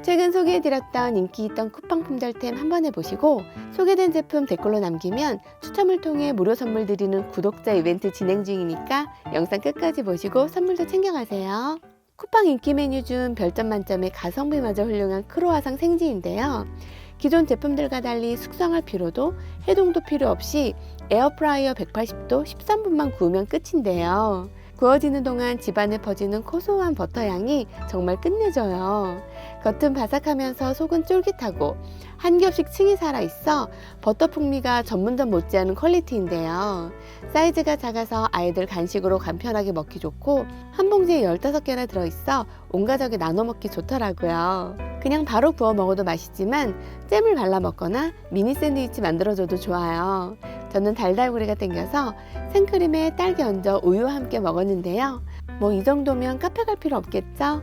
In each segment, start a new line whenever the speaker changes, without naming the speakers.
최근 소개해드렸던 인기 있던 쿠팡 품절템 한번 해보시고 소개된 제품 댓글로 남기면 추첨을 통해 무료 선물 드리는 구독자 이벤트 진행 중이니까 영상 끝까지 보시고 선물도 챙겨가세요. 쿠팡 인기 메뉴 중 별점 만점의 가성비마저 훌륭한 크로와상 생지인데요. 기존 제품들과 달리 숙성할 필요도 해동도 필요 없이 에어프라이어 180도 13분만 구우면 끝인데요. 구워지는 동안 집안에 퍼지는 고소한 버터 향이 정말 끝내줘요. 겉은 바삭하면서 속은 쫄깃하고 한 겹씩 층이 살아있어 버터 풍미가 전문점 못지않은 퀄리티인데요. 사이즈가 작아서 아이들 간식으로 간편하게 먹기 좋고 한 봉지에 15개나 들어있어 온 가족이 나눠 먹기 좋더라고요. 그냥 바로 구워 먹어도 맛있지만 잼을 발라 먹거나 미니 샌드위치 만들어줘도 좋아요. 저는 달달구리가 땡겨서 생크림에 딸기 얹어 우유와 함께 먹었는데요. 뭐 이 정도면 카페 갈 필요 없겠죠?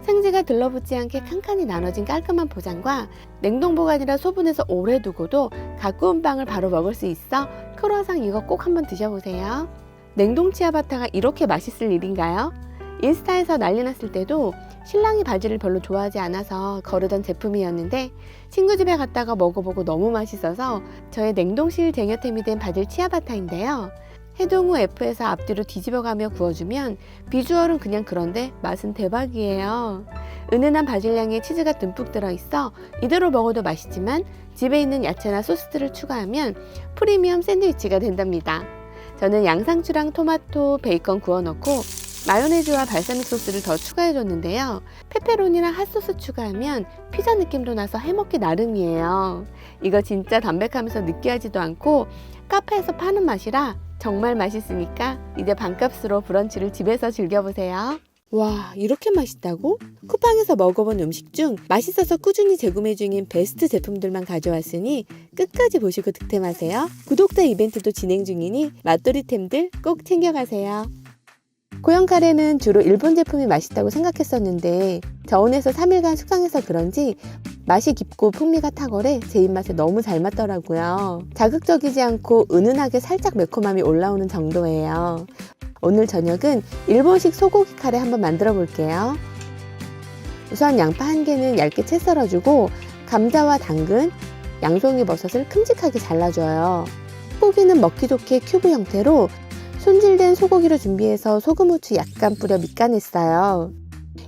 생지가 들러붙지 않게 칸칸이 나눠진 깔끔한 포장과 냉동 보관이라 소분해서 오래 두고도 갓 구운 빵을 바로 먹을 수 있어 크루아상 이거 꼭 한번 드셔보세요. 냉동 치아바타가 이렇게 맛있을 일인가요? 인스타에서 난리 났을 때도 신랑이 바지를 별로 좋아하지 않아서 거르던 제품이었는데 친구 집에 갔다가 먹어보고 너무 맛있어서 저의 냉동실 쟁여템이 된 바질 치아바타인데요. 해동 후 F에서 앞뒤로 뒤집어가며 구워주면 비주얼은 그냥 그런데 맛은 대박이에요. 은은한 바질향에 치즈가 듬뿍 들어있어 이대로 먹어도 맛있지만 집에 있는 야채나 소스들을 추가하면 프리미엄 샌드위치가 된답니다. 저는 양상추랑 토마토, 베이컨 구워 넣고 마요네즈와 발사믹 소스를 더 추가해줬는데요. 페페로니랑 핫소스 추가하면 피자 느낌도 나서 해먹기 나름이에요. 이거 진짜 담백하면서 느끼하지도 않고 카페에서 파는 맛이라 정말 맛있으니까 이제 반값으로 브런치를 집에서 즐겨보세요. 와, 이렇게 맛있다고? 쿠팡에서 먹어본 음식 중 맛있어서 꾸준히 재구매 중인 베스트 제품들만 가져왔으니 끝까지 보시고 득템하세요. 구독자 이벤트도 진행 중이니 맛돌이템들 꼭 챙겨가세요. 고형 카레는 주로 일본 제품이 맛있다고 생각했었는데 저온에서 3일간 숙성해서 그런지 맛이 깊고 풍미가 탁월해 제 입맛에 너무 잘 맞더라고요. 자극적이지 않고 은은하게 살짝 매콤함이 올라오는 정도예요. 오늘 저녁은 일본식 소고기 카레 한번 만들어 볼게요. 우선 양파 1개는 얇게 채 썰어주고 감자와 당근, 양송이 버섯을 큼직하게 잘라줘요. 소고기는 먹기 좋게 큐브 형태로 손질된 소고기를 준비해서 소금, 후추 약간 뿌려 밑간했어요.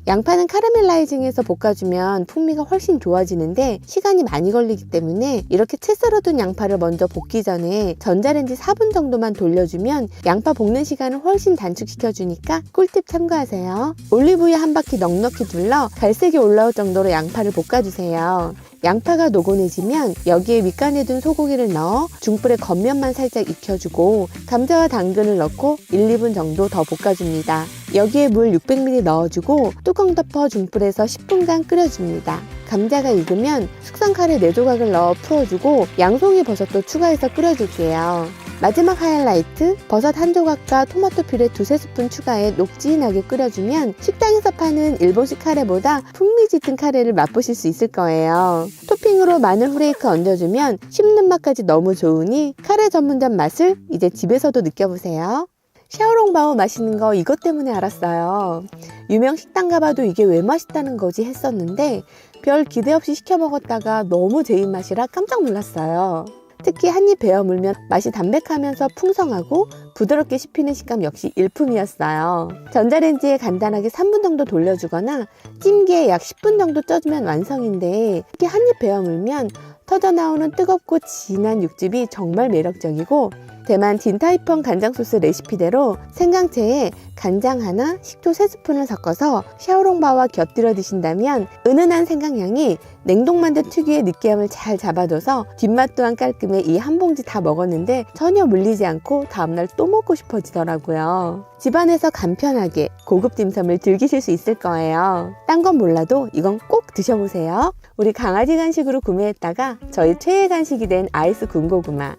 양파는 카라멜라이징해서 볶아주면 풍미가 훨씬 좋아지는데 시간이 많이 걸리기 때문에 이렇게 채 썰어둔 양파를 먼저 볶기 전에 전자레인지 4분 정도만 돌려주면 양파 볶는 시간을 훨씬 단축시켜주니까 꿀팁 참고하세요. 올리브유 한 바퀴 넉넉히 둘러 갈색이 올라올 정도로 양파를 볶아주세요. 양파가 노곤해지면 여기에 밑간해둔 소고기를 넣어 중불에 겉면만 살짝 익혀주고 감자와 당근을 넣고 1, 2분 정도 더 볶아줍니다. 여기에 물 600ml 넣어주고 뚜껑 덮어 중불에서 10분간 끓여줍니다. 감자가 익으면 숙성 카레 4조각을 넣어 풀어주고 양송이 버섯도 추가해서 끓여줄게요. 마지막 하이라이트, 버섯 1조각과 토마토 퓨레 2-3스푼 추가해 녹진하게 끓여주면 식당에서 파는 일본식 카레보다 풍미 짙은 카레를 맛보실 수 있을 거예요. 토핑으로 마늘 후레이크 얹어주면 씹는 맛까지 너무 좋으니 카레 전문점 맛을 이제 집에서도 느껴보세요. 샤오롱바오 맛있는 거 이것 때문에 알았어요. 유명 식당 가봐도 이게 왜 맛있다는 거지 했었는데 별 기대 없이 시켜 먹었다가 너무 제 입맛이라 깜짝 놀랐어요. 특히 한입 베어 물면 맛이 담백하면서 풍성하고 부드럽게 씹히는 식감 역시 일품이었어요. 전자레인지에 간단하게 3분 정도 돌려주거나 찜기에 약 10분 정도 쪄주면 완성인데 특히 한입 베어 물면 터져나오는 뜨겁고 진한 육즙이 정말 매력적이고 대만 딘타이펑 간장 소스 레시피대로 생강채에 간장 하나, 식초 3스푼을 섞어서 샤오롱바오와 곁들여 드신다면 은은한 생강향이 냉동만두 특유의 느끼함을 잘 잡아줘서 뒷맛 또한 깔끔해 이 한 봉지 다 먹었는데 전혀 물리지 않고 다음날 또 먹고 싶어지더라고요. 집안에서 간편하게 고급 딤섬을 즐기실 수 있을 거예요. 딴 건 몰라도 이건 꼭 드셔보세요. 우리 강아지 간식으로 구매했다가 저희 최애 간식이 된 아이스 군고구마.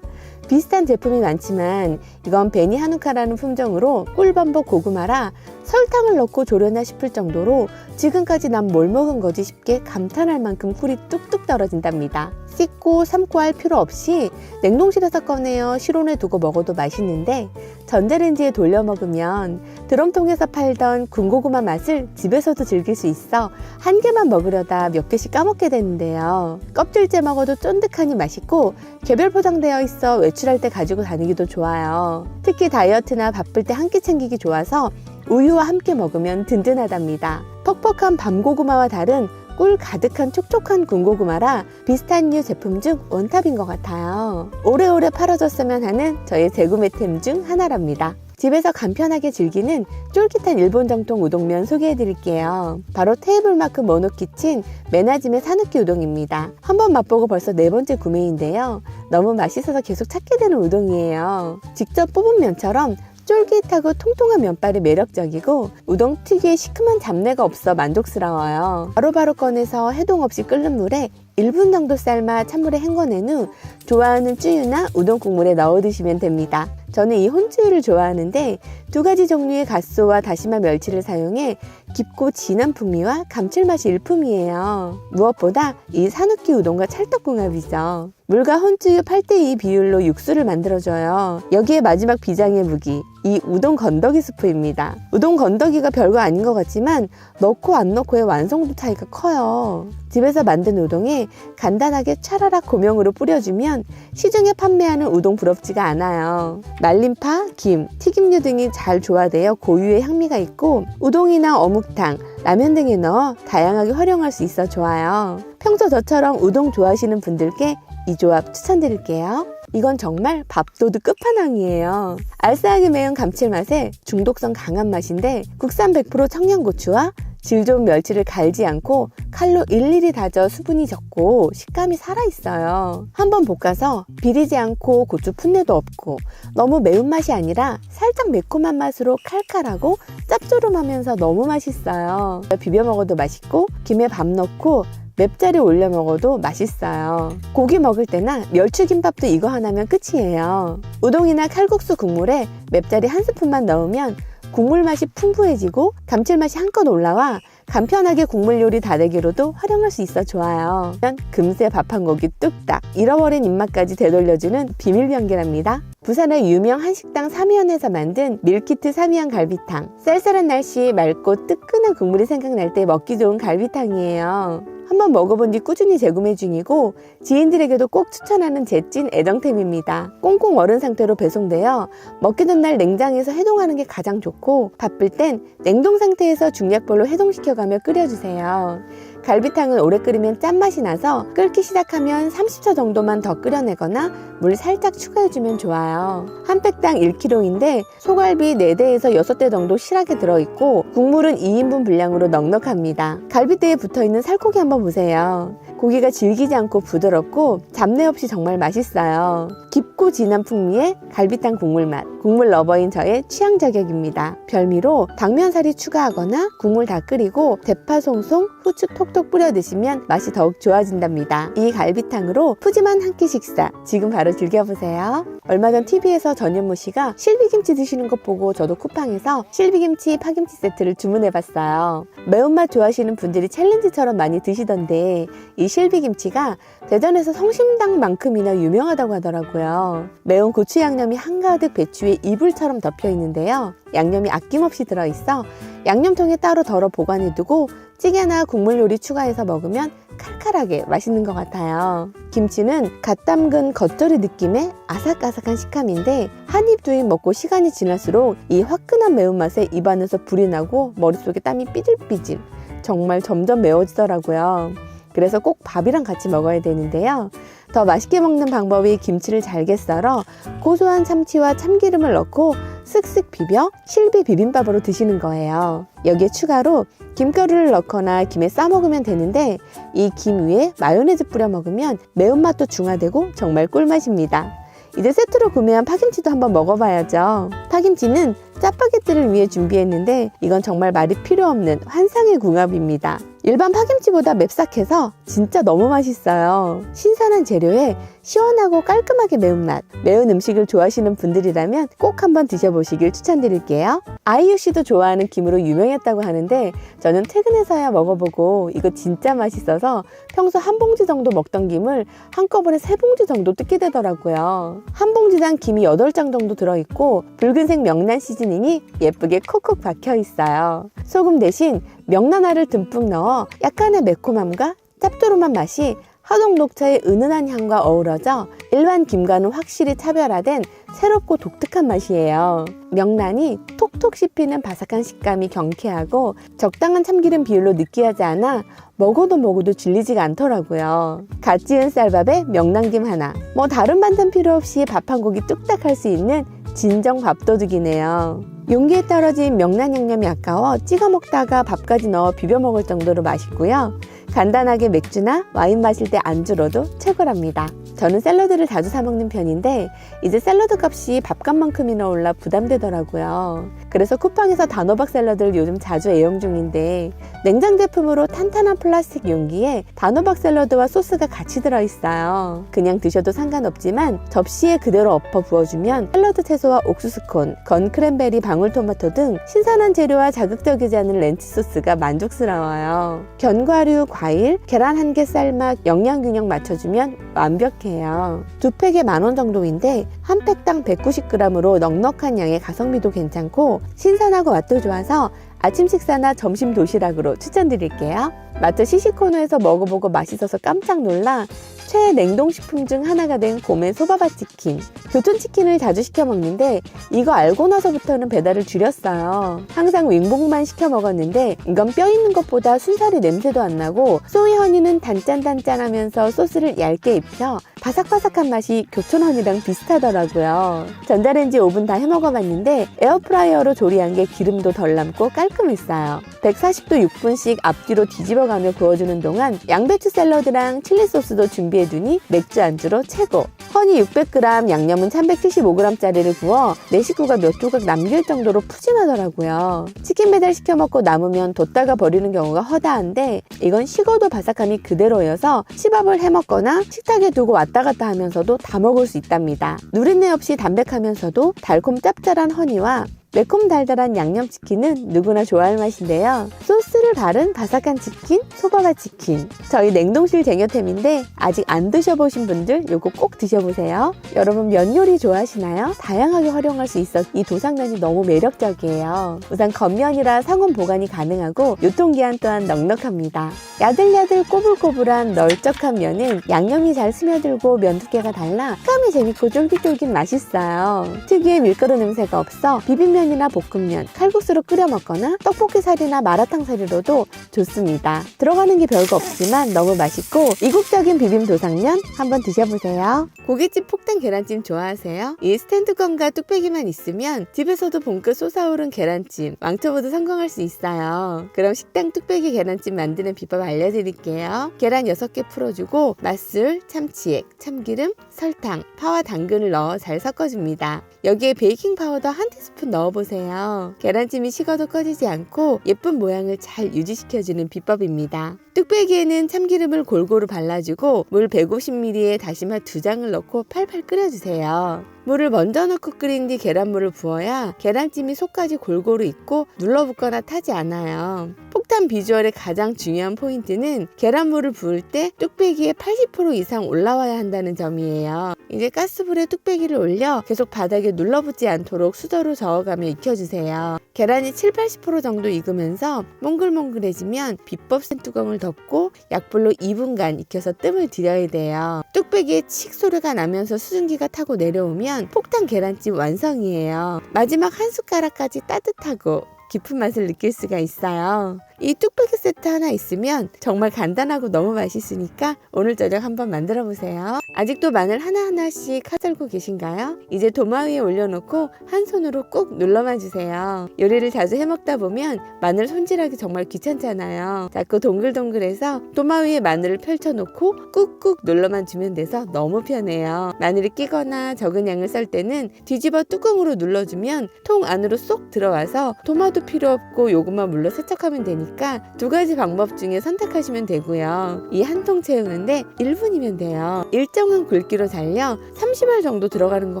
비슷한 제품이 많지만 이건 베니 하누카라는 품종으로 꿀범벅 고구마라 설탕을 넣고 졸여나 싶을 정도로 지금까지 난 뭘 먹은 거지 싶게 감탄할 만큼 꿀이 뚝뚝 떨어진답니다. 씻고 삶고 할 필요 없이 냉동실에서 꺼내어 실온에 두고 먹어도 맛있는데 전자레인지에 돌려 먹으면 드럼통에서 팔던 군고구마 맛을 집에서도 즐길 수 있어 한 개만 먹으려다 몇 개씩 까먹게 되는데요. 껍질째 먹어도 쫀득하니 맛있고 개별 포장되어 있어 외출할 때 가지고 다니기도 좋아요. 특히 다이어트나 바쁠 때 한 끼 챙기기 좋아서 우유와 함께 먹으면 든든하답니다. 퍽퍽한 밤고구마와 다른 꿀 가득한 촉촉한 군고구마라 비슷한 류 제품 중 원탑인 것 같아요. 오래오래 팔아줬으면 하는 저의 재구매템 중 하나랍니다. 집에서 간편하게 즐기는 쫄깃한 일본 정통 우동면 소개해드릴게요. 바로 테이블마크 모노키친 메나짐의 사누키 우동입니다. 한번 맛보고 벌써 4번째 구매인데요. 너무 맛있어서 계속 찾게 되는 우동이에요. 직접 뽑은 면처럼 쫄깃하고 통통한 면발이 매력적이고 우동 특유의 시큼한 잡내가 없어 만족스러워요. 바로바로 꺼내서 해동 없이 끓는 물에 1분 정도 삶아 찬물에 헹궈낸 후 좋아하는 쯔유나 우동 국물에 넣어 드시면 됩니다. 저는 이 혼쯔유를 좋아하는데 2가지 종류의 갓소와 다시마 멸치를 사용해 깊고 진한 풍미와 감칠맛이 일품이에요. 무엇보다 이 사누키 우동과 찰떡궁합이죠. 물과 혼쯔유 8:2 비율로 육수를 만들어줘요. 여기에 마지막 비장의 무기, 이 우동 건더기 스프입니다. 우동 건더기가 별거 아닌 것 같지만 넣고 안 넣고의 완성도 차이가 커요. 집에서 만든 우동에 간단하게 차라락 고명으로 뿌려주면 시중에 판매하는 우동 부럽지가 않아요. 말린 파, 김, 튀김류 등이 잘 조화되어 고유의 향미가 있고 우동이나 어묵탕, 라면 등에 넣어 다양하게 활용할 수 있어 좋아요. 평소 저처럼 우동 좋아하시는 분들께 이 조합 추천드릴게요. 이건 정말 밥도둑 끝판왕이에요. 알싸하게 매운 감칠맛에 중독성 강한 맛인데 국산 100% 청양고추와 질 좋은 멸치를 갈지 않고 칼로 일일이 다져 수분이 적고 식감이 살아있어요. 한번 볶아서 비리지 않고 고추 풋내도 없고 너무 매운맛이 아니라 살짝 매콤한 맛으로 칼칼하고 짭조름하면서 너무 맛있어요. 비벼 먹어도 맛있고 김에 밥 넣고 맵자리 올려 먹어도 맛있어요. 고기 먹을 때나 멸치김밥도 이거 하나면 끝이에요. 우동이나 칼국수 국물에 맵자리 1스푼만 넣으면 국물 맛이 풍부해지고 감칠맛이 한껏 올라와 간편하게 국물 요리 다대기로도 활용할 수 있어 좋아요. 금세 밥 한 고기 뚝딱, 잃어버린 입맛까지 되돌려주는 비밀 변기랍니다. 부산의 유명 한식당 삼위안에서 만든 밀키트 삼위안 갈비탕. 쌀쌀한 날씨 맑고 뜨끈한 국물이 생각날 때 먹기 좋은 갈비탕이에요. 한번 먹어본 뒤 꾸준히 재구매 중이고 지인들에게도 꼭 추천하는 제 찐 애정템입니다. 꽁꽁 얼은 상태로 배송되어 먹기 전날 냉장해서 해동하는 게 가장 좋고 바쁠 땐 냉동 상태에서 중약불로 해동시켜가며 끓여주세요. 갈비탕은 오래 끓이면 짠맛이 나서 끓기 시작하면 30초 정도만 더 끓여내거나 물 살짝 추가해주면 좋아요. 한 팩당 1kg인데 소갈비 4대에서 6대 정도 실하게 들어있고 국물은 2인분 분량으로 넉넉합니다. 갈비대에 붙어있는 살코기 한번 보세요. 고기가 질기지 않고 부드럽고 잡내 없이 정말 맛있어요. 깊고 진한 풍미의 갈비탕 국물 맛. 국물 러버인 저의 취향 저격입니다. 별미로 당면사리 추가하거나 국물 다 끓이고 대파 송송, 후추 톡톡 뿌려 드시면 맛이 더욱 좋아진답니다. 이 갈비탕으로 푸짐한 한 끼 식사 지금 바로 즐겨보세요. 얼마 전 TV에서 전현무 씨가 실비김치 드시는 것 보고 저도 쿠팡에서 실비김치, 파김치 세트를 주문해봤어요. 매운맛 좋아하시는 분들이 챌린지처럼 많이 드시던데 이 실비김치가 대전에서 성심당만큼이나 유명하다고 하더라고요. 매운 고추 양념이 한가득 배추에 이불처럼 덮여 있는데요. 양념이 아낌없이 들어있어 양념통에 따로 덜어 보관해두고 찌개나 국물 요리 추가해서 먹으면 칼칼하게 맛있는 것 같아요. 김치는 갓 담근 겉절이 느낌의 아삭아삭한 식감인데 한 입 두 입 먹고 시간이 지날수록 이 화끈한 매운맛에 입안에서 불이 나고 머릿속에 땀이 삐질삐질 정말 점점 매워지더라고요. 그래서 꼭 밥이랑 같이 먹어야 되는데요. 더 맛있게 먹는 방법이 김치를 잘게 썰어 고소한 참치와 참기름을 넣고 슥슥 비벼 실비 비빔밥으로 드시는 거예요. 여기에 추가로 김가루를 넣거나 김에 싸 먹으면 되는데 이 김 위에 마요네즈 뿌려 먹으면 매운맛도 중화되고 정말 꿀맛입니다. 이제 세트로 구매한 파김치도 한번 먹어봐야죠. 파김치는 짜파게티를 위해 준비했는데 이건 정말 말이 필요 없는 환상의 궁합입니다. 일반 파김치보다 맵싹해서 진짜 너무 맛있어요. 신선한 재료에 시원하고 깔끔하게 매운맛, 매운 음식을 좋아하시는 분들이라면 꼭 한번 드셔보시길 추천드릴게요. 아이유 씨도 좋아하는 김으로 유명했다고 하는데 저는 퇴근해서야 먹어보고 이거 진짜 맛있어서 평소 한 봉지 정도 먹던 김을 한꺼번에 3봉지 정도 뜯게 되더라고요. 한 봉지당 김이 8장 정도 들어있고 붉은색 명란 시즈닝이 예쁘게 콕콕 박혀 있어요. 소금 대신 명란알을 듬뿍 넣어 약간의 매콤함과 짭조름한 맛이 화동 녹차의 은은한 향과 어우러져 일반 김과는 확실히 차별화된 새롭고 독특한 맛이에요. 명란이 톡톡 씹히는 바삭한 식감이 경쾌하고 적당한 참기름 비율로 느끼하지 않아 먹어도 질리지가 않더라고요. 갓 지은 쌀밥에 명란김 하나, 다른 반찬 필요 없이 밥 한 공기 뚝딱 할 수 있는 진정 밥도둑이네요. 용기에 떨어진 명란 양념이 아까워 찍어 먹다가 밥까지 넣어 비벼 먹을 정도로 맛있고요. 간단하게 맥주나 와인 마실 때 안주로도 최고랍니다. 저는 샐러드를 자주 사 먹는 편인데 이제 샐러드 값이 밥값만큼이나 올라 부담되더라고요. 그래서 쿠팡에서 단호박 샐러드를 요즘 자주 애용 중인데 냉장 제품으로 탄탄한 플라스틱 용기에 단호박 샐러드와 소스가 같이 들어있어요. 그냥 드셔도 상관없지만 접시에 그대로 엎어 부어주면 샐러드 채소와 옥수수콘, 건 크랜베리, 방울토마토 등 신선한 재료와 자극적이지 않은 렌치 소스가 만족스러워요. 견과류, 과일, 계란 1개 삶아 영양균형 맞춰주면 완벽해요. 2팩에 10,000원 정도인데 한 팩당 190g으로 넉넉한 양의 가성비도 괜찮고 신선하고 맛도 좋아서 아침 식사나 점심 도시락으로 추천드릴게요. 마트 시식 코너에서 먹어보고 맛있어서 깜짝 놀라 최애 냉동식품 중 하나가 된 곰의 소바바 치킨. 교촌치킨을 자주 시켜 먹는데 이거 알고 나서부터는 배달을 줄였어요. 항상 윙봉만 시켜 먹었는데 이건 뼈 있는 것보다 순살이 냄새도 안 나고 소이 허니는 단짠단짠하면서 소스를 얇게 입혀 바삭바삭한 맛이 교촌허니랑 비슷하더라고요. 전자레인지 오븐 다 해먹어봤는데 에어프라이어로 조리한 게 기름도 덜 남고 깔끔했어요. 140도 6분씩 앞뒤로 뒤집어가며 구워주는 동안 양배추 샐러드랑 칠리 소스도 준비해두니 맥주 안주로 최고. 허니 600g, 양념은 375g짜리를 구워 내 식구가 몇 조각 남길 정도로 푸짐하더라고요. 치킨 배달 시켜 먹고 남으면 뒀다가 버리는 경우가 허다한데 이건 식어도 바삭함이 그대로여서 치밥을 해먹거나 식탁에 두고 왔다 갔다 하면서도 다 먹을 수 있답니다. 누린내 없이 담백하면서도 달콤 짭짤한 허니와 매콤 달달한 양념치킨은 누구나 좋아할 맛인데요. 소스를 바른 바삭한 치킨, 소바바 치킨. 저희 냉동실 쟁여템인데 아직 안 드셔보신 분들 요거 꼭 드셔보세요. 여러분 면 요리 좋아하시나요? 다양하게 활용할 수 있어 이 도상면이 너무 매력적이에요. 우선 겉면이라 상온 보관이 가능하고 유통기한 또한 넉넉합니다. 야들야들 꼬불꼬불한 널쩍한 면은 양념이 잘 스며들고 면 두께가 달라 식감이 재밌고 쫄깃쫄깃 맛있어요. 특유의 밀가루 냄새가 없어 비빔면이나 볶음면, 칼국수로 끓여 먹거나 떡볶이 살이나 마라탕 살이로도 좋습니다. 들어가는 게 별거 없지만 너무 맛있고 이국적인 비빔 도상면 한번 드셔보세요. 고깃집 폭탄 계란찜 좋아하세요? 이 스탠드건과 뚝배기만 있으면 집에서도 본격 솟아오른 계란찜 왕초보도 성공할 수 있어요. 그럼 식당 뚝배기 계란찜 만드는 비법 알려드릴게요. 계란 6개 풀어주고 맛술, 참치액, 참기름, 설탕, 파와 당근을 넣어 잘 섞어줍니다. 여기에 베이킹 파우더 1티스푼 넣어보세요. 계란찜이 식어도 꺼지지 않고 예쁜 모양을 잘 유지시켜주는 비법입니다. 뚝배기에는 참기름을 골고루 발라주고 물 150ml에 다시마 2장을 넣고 팔팔 끓여주세요. 물을 먼저 넣고 끓인 뒤 계란물을 부어야 계란찜이 속까지 골고루 익고 눌러붙거나 타지 않아요. 폭탄 비주얼의 가장 중요한 포인트는 계란물을 부을 때 뚝배기에 80% 이상 올라와야 한다는 점이에요. 이제 가스불에 뚝배기를 올려 계속 바닥에 눌러붙지 않도록 수저로 저어가며 익혀주세요. 계란이 70-80% 정도 익으면서 몽글몽글해지면 비법 센 뚜껑을 덮고 약불로 2분간 익혀서 뜸을 들여야 돼요. 뚝배기에 칙 소리가 나면서 수증기가 타고 내려오면 폭탄 계란찜 완성이에요. 마지막 한 숟가락까지 따뜻하고 깊은 맛을 느낄 수가 있어요. 이 뚝배기 세트 하나 있으면 정말 간단하고 너무 맛있으니까 오늘 저녁 한번 만들어 보세요. 아직도 마늘 하나하나씩 카들고 계신가요? 이제 도마 위에 올려놓고 한 손으로 꾹 눌러만 주세요. 요리를 자주 해먹다 보면 마늘 손질하기 정말 귀찮잖아요. 자꾸 동글동글해서 도마 위에 마늘을 펼쳐놓고 꾹꾹 눌러만 주면 돼서 너무 편해요. 마늘이 끼거나 적은 양을 썰 때는 뒤집어 뚜껑으로 눌러주면 통 안으로 쏙 들어와서 도마도 것도 필요 없고 요것만 물로 세척하면 되니까 두 가지 방법 중에 선택하시면 되고요. 이 한 통 채우는데 1분이면 돼요. 일정한 굵기로 잘려 30알 정도 들어가는 것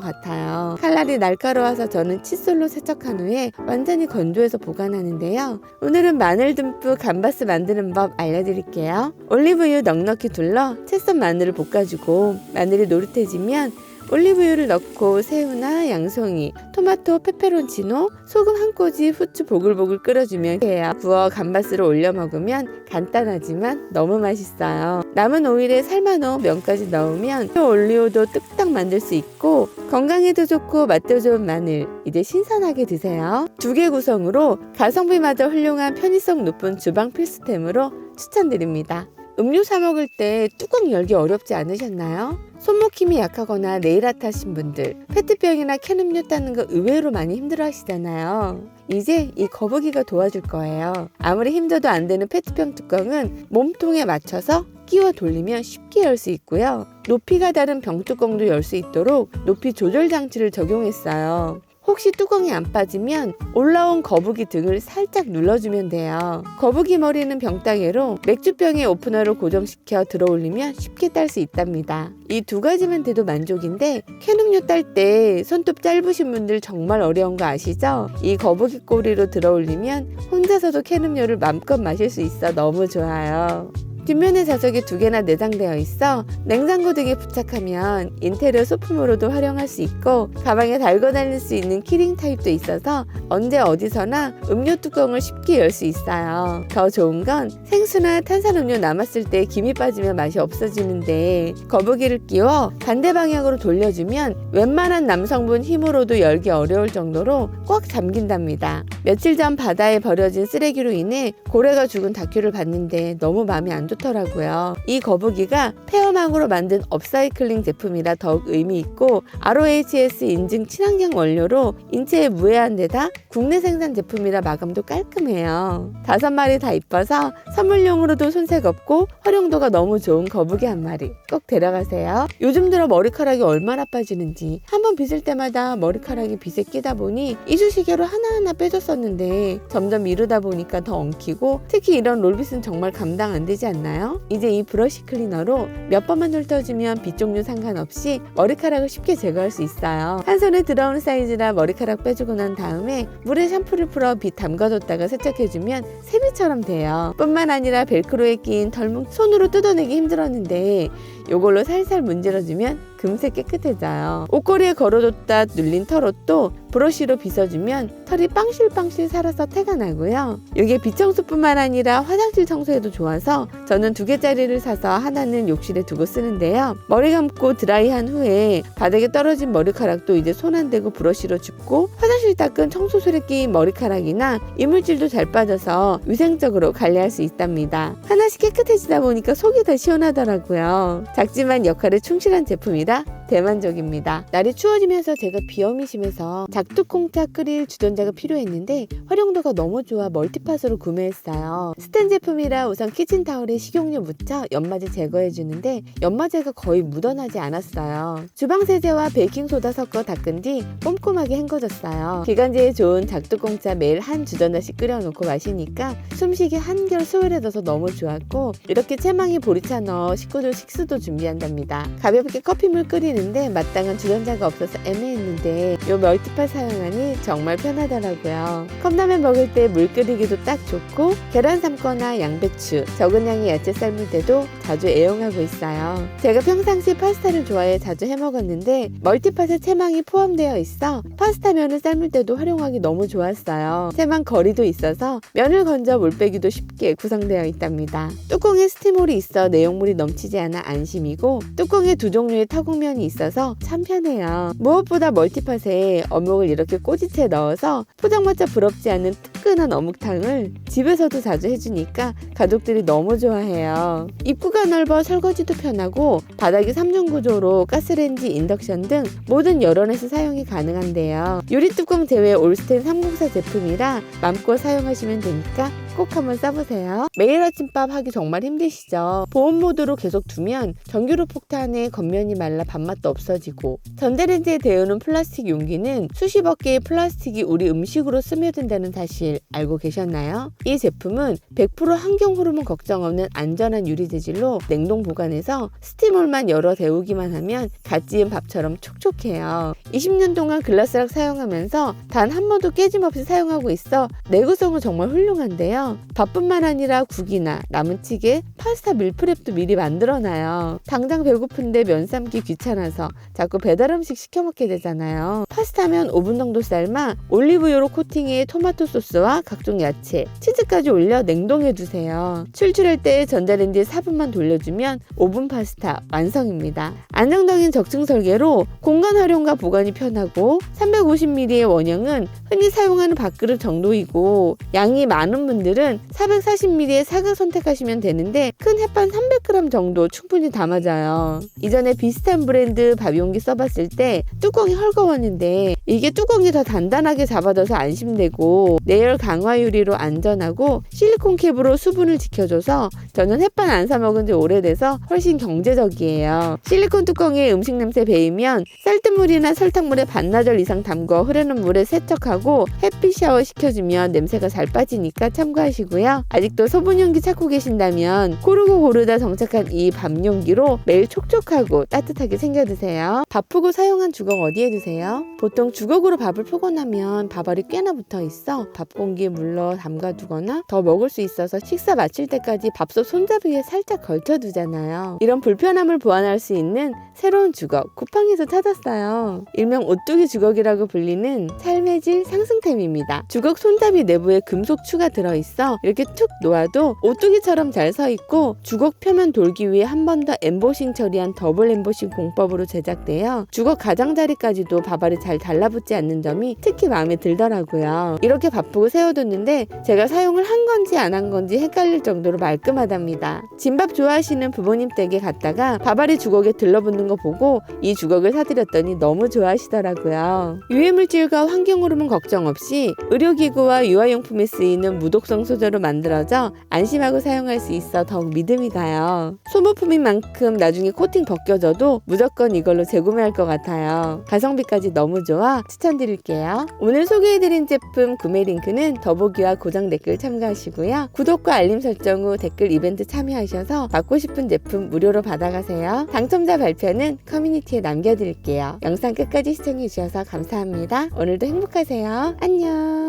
같아요. 칼날이 날카로워서 저는 칫솔로 세척한 후에 완전히 건조해서 보관하는데요. 오늘은 마늘 듬뿍 감바스 만드는 법 알려드릴게요. 올리브유 넉넉히 둘러 채 썬 마늘을 볶아주고 마늘이 노릇해지면 올리브유를 넣고 새우나 양송이, 토마토, 페페론치노, 소금 한 꼬집, 후추 보글보글 끓여주면 해요. 구워 감바스를 올려 먹으면 간단하지만 너무 맛있어요. 남은 오일에 삶아놓은 면까지 넣으면 올리오도 뚝딱 만들 수 있고 건강에도 좋고 맛도 좋은 마늘, 이제 신선하게 드세요. 두 개 구성으로 가성비마저 훌륭한 편의성 높은 주방 필수템으로 추천드립니다. 음료 사 먹을 때 뚜껑 열기 어렵지 않으셨나요? 손목 힘이 약하거나 네일 아트 하신 분들, 페트병이나 캔 음료 따는 거 의외로 많이 힘들어 하시잖아요. 이제 이 거북이가 도와줄 거예요. 아무리 힘줘도 안 되는 페트병 뚜껑은 몸통에 맞춰서 끼워 돌리면 쉽게 열 수 있고요. 높이가 다른 병 뚜껑도 열 수 있도록 높이 조절 장치를 적용했어요. 혹시 뚜껑이 안 빠지면 올라온 거북이 등을 살짝 눌러주면 돼요. 거북이 머리는 병따개로 맥주병에 오프너를 고정시켜 들어올리면 쉽게 딸 수 있답니다. 이 두 가지만 돼도 만족인데 캔 음료 딸 때 손톱 짧으신 분들 정말 어려운 거 아시죠? 이 거북이 꼬리로 들어올리면 혼자서도 캔 음료를 맘껏 마실 수 있어 너무 좋아요. 뒷면에 자석이 2개나 내장되어 있어 냉장고 등에 부착하면 인테리어 소품으로도 활용할 수 있고 가방에 달고 다닐 수 있는 키링 타입도 있어서 언제 어디서나 음료 뚜껑을 쉽게 열 수 있어요. 더 좋은 건 생수나 탄산음료 남았을 때 김이 빠지면 맛이 없어지는데 거북이를 끼워 반대 방향으로 돌려주면 웬만한 남성분 힘으로도 열기 어려울 정도로 꽉 잠긴답니다. 며칠 전 바다에 버려진 쓰레기로 인해 고래가 죽은 다큐를 봤는데 너무 마음이 안 좋더라고요. 이 거북이가 폐어망으로 만든 업사이클링 제품이라 더욱 의미 있고 ROHS 인증 친환경 원료로 인체에 무해한 데다 국내 생산 제품이라 마감도 깔끔해요. 5마리 다 이뻐서 선물용으로도 손색 없고 활용도가 너무 좋은 거북이 한 마리 꼭 데려가세요. 요즘 들어 머리카락이 얼마나 빠지는지 한번 빗을 때마다 머리카락이 빗에 끼다 보니 이쑤시개로 하나하나 빼줬었는데 점점 미루다 보니까 더 엉키고 특히 이런 롤빗은 정말 감당 안 되지 않나요? 이제 이 브러쉬 클리너로 몇 번만 훑어주면 빗 종류 상관없이 머리카락을 쉽게 제거할 수 있어요. 한 손에 들어오는 사이즈라 머리카락 빼주고 난 다음에 물에 샴푸를 풀어 빗 담가뒀다가 세척해주면 세미처럼 돼요. 뿐만 아니라 벨크로에 끼인 털뭉 손으로 뜯어내기 힘들었는데 이걸로 살살 문질러주면 금세 깨끗해져요. 옷걸이에 걸어뒀다 눌린 털옷도 브러쉬로 빗어주면 털이 빵실빵실 살아서 태가 나고요. 이게 빗청소뿐만 아니라 화장실 청소에도 좋아서 저는 2개짜리를 사서 하나는 욕실에 두고 쓰는데요. 머리 감고 드라이한 후에 바닥에 떨어진 머리카락도 이제 손 안 대고 브러쉬로 줍고 화장실 닦은 청소술에 끼인 머리카락이나 이물질도 잘 빠져서 위생적으로 관리할 수 있답니다. 하나씩 깨끗해지다 보니까 속이 더 시원하더라고요. 작지만 역할에 충실한 제품이라 대만족입니다. 날이 추워지면서 제가 비염이 심해서 작두콩차 끓일 주전자가 필요했는데 활용도가 너무 좋아 멀티팟으로 구매했어요. 스텐 제품이라 우선 키친타올에 식용유 묻혀 연마제 제거해주는데 연마제가 거의 묻어나지 않았어요. 주방세제와 베이킹소다 섞어 닦은 뒤 꼼꼼하게 헹궈줬어요. 기관지에 좋은 작두콩차 매일 한 주전자씩 끓여놓고 마시니까 숨쉬기 한결 수월해져서 너무 좋았고 이렇게 채망이 보리차 넣어 식구들 식수도 준비한답니다. 가볍게 커피물 끓이는데 마땅한 주전자가 없어서 애매했는데 이 멀티팟 사용하니 정말 편하더라고요. 컵라면 먹을 때 물 끓이기도 딱 좋고 계란 삶거나 양배추, 적은 양의 야채 삶을 때도 자주 애용하고 있어요. 제가 평상시 파스타를 좋아해 자주 해먹었는데 멀티팟에 채망이 포함되어 있어 파스타 면을 삶을 때도 활용하기 너무 좋았어요. 채망 거리도 있어서 면을 건져 물 빼기도 쉽게 구성되어 있답니다. 뚜껑에 스티몰이 있어 내용물이 넘치지 않아 안심이고 뚜껑에 2종류의 타국면이 있어서 참 편해요. 무엇보다 멀티팟에 어묵을 이렇게 꼬지채 넣어서 포장마차 부럽지 않은 뜨끈한 어묵탕을 집에서도 자주 해주니까 가족들이 너무 좋아해요. 입구가 넓어 설거지도 편하고 바닥이 3중 구조로 가스레인지, 인덕션 등 모든 여론에서 사용이 가능한데요. 유리뚜껑 제외 올스텐 304 제품이라 맘껏 사용하시면 되니까 꼭 한번 써보세요. 매일 아침밥 하기 정말 힘드시죠? 보온 모드로 계속 두면 전기료 폭탄에 겉면이 말라 밥맛도 없어지고, 전자레인지에 데우는 플라스틱 용기는 수십억 개의 플라스틱이 우리 음식으로 스며든다는 사실 알고 계셨나요? 이 제품은 100% 환경 호르몬 걱정 없는 안전한 유리 재질로 냉동 보관해서 스팀홀만 열어 데우기만 하면 갓 지은 밥처럼 촉촉해요. 20년 동안 글라스락 사용하면서 단 한 번도 깨짐없이 사용하고 있어 내구성은 정말 훌륭한데요. 밥뿐만 아니라 국이나 라면찌개, 파스타 밀프렙도 미리 만들어놔요. 당장 배고픈데 면 삶기 귀찮아서 자꾸 배달 음식 시켜 먹게 되잖아요. 파스타면 5분 정도 삶아 올리브유로 코팅해 토마토 소스와 각종 야채, 치즈까지 올려 냉동해 두세요. 출출할 때 전자레인지에 4분만 돌려주면 5분 파스타 완성입니다. 안정적인 적층 설계로 공간 활용과 보관이 편하고 350ml의 원형은 흔히 사용하는 밥그릇 정도이고, 양이 많은 분들은 440ml의 사각 선택하시면 되는데 큰 햇반 300g 정도 충분히 담아져요. 이전에 비슷한 브랜드 밥용기 써봤을 때 뚜껑이 헐거웠는데 이게 뚜껑이 더 단단하게 잡아줘서 안심되고, 내열 강화 유리로 안전하고 실리콘 캡으로 수분을 지켜줘서 저는 햇반 안 사 먹은 지 오래돼서 훨씬 경제적이에요. 실리콘 뚜껑에 음식 냄새 배이면 쌀뜨물이나 설탕물에 반나절 이상 담궈 흐르는 물에 세척하고 햇빛 샤워 시켜주면 냄새가 잘 빠지니까 참고하시고요. 아직도 소분용기 찾고 계신다면 고르고 고르다 정착한 이 밥용기로 매일 촉촉하고 따뜻하게 챙겨 드세요. 밥 푸고 사용한 주걱 어디에 두세요? 보통 주걱으로 밥을 푸고 나면 밥알이 꽤나 붙어 있어 밥 공기에 물러 담가 두거나 더 먹을 수 있어서 식사 마칠 때까지 밥솥 손잡이에 살짝 걸쳐 두잖아요. 이런 불편함을 보완할 수 있는 새로운 주걱 쿠팡에서 찾았어요. 일명 오뚜기 주걱이라고 불리는 삶의 질 상승템입니다. 주걱 손잡이 내부에 금속 추가 들어있어 이렇게 툭 놓아도 오뚜기처럼 잘 서 있고, 주걱 표면 돌기 위해 한 번 더 엠보싱 처리한 더블 엠보싱 공법으로 제작되어 주걱 가장자리까지도 밥알이 잘 달라붙지 않는 점이 특히 마음에 들더라고요. 이렇게 바쁘고 세워뒀는데 제가 사용을 한 건지 안 한 건지 헷갈릴 정도로 말끔하답니다. 진밥 좋아하시는 부모님 댁에 갔다가 밥알이 주걱에 들러붙는 거 보고 이 주걱을 사드렸더니 너무 좋아하시더라고요. 유해물질과 환경호르몬 걱정 없이 의료기구와 유아용품에 쓰이는 무독성 소재로 만들어져 안심하고 사용할 수 있어 더욱 믿음이 가요. 소모품인 만큼 나중에 코팅 벗겨져도 무조건 이걸로 재구매할 것 같아요. 가성비까지 너무 좋아 추천드릴게요. 오늘 소개해드린 제품 구매 링크는 더보기와 고정 댓글 참고하시고요. 구독과 알림 설정 후 댓글 이벤트 참여하셔서 받고 싶은 제품 무료로 받아가세요. 당첨자 발표는 커뮤니티에 남겨드릴게요. 영상 끝까지 시청해주셔서 감사합니다. 오늘도 행복하세요. 안녕.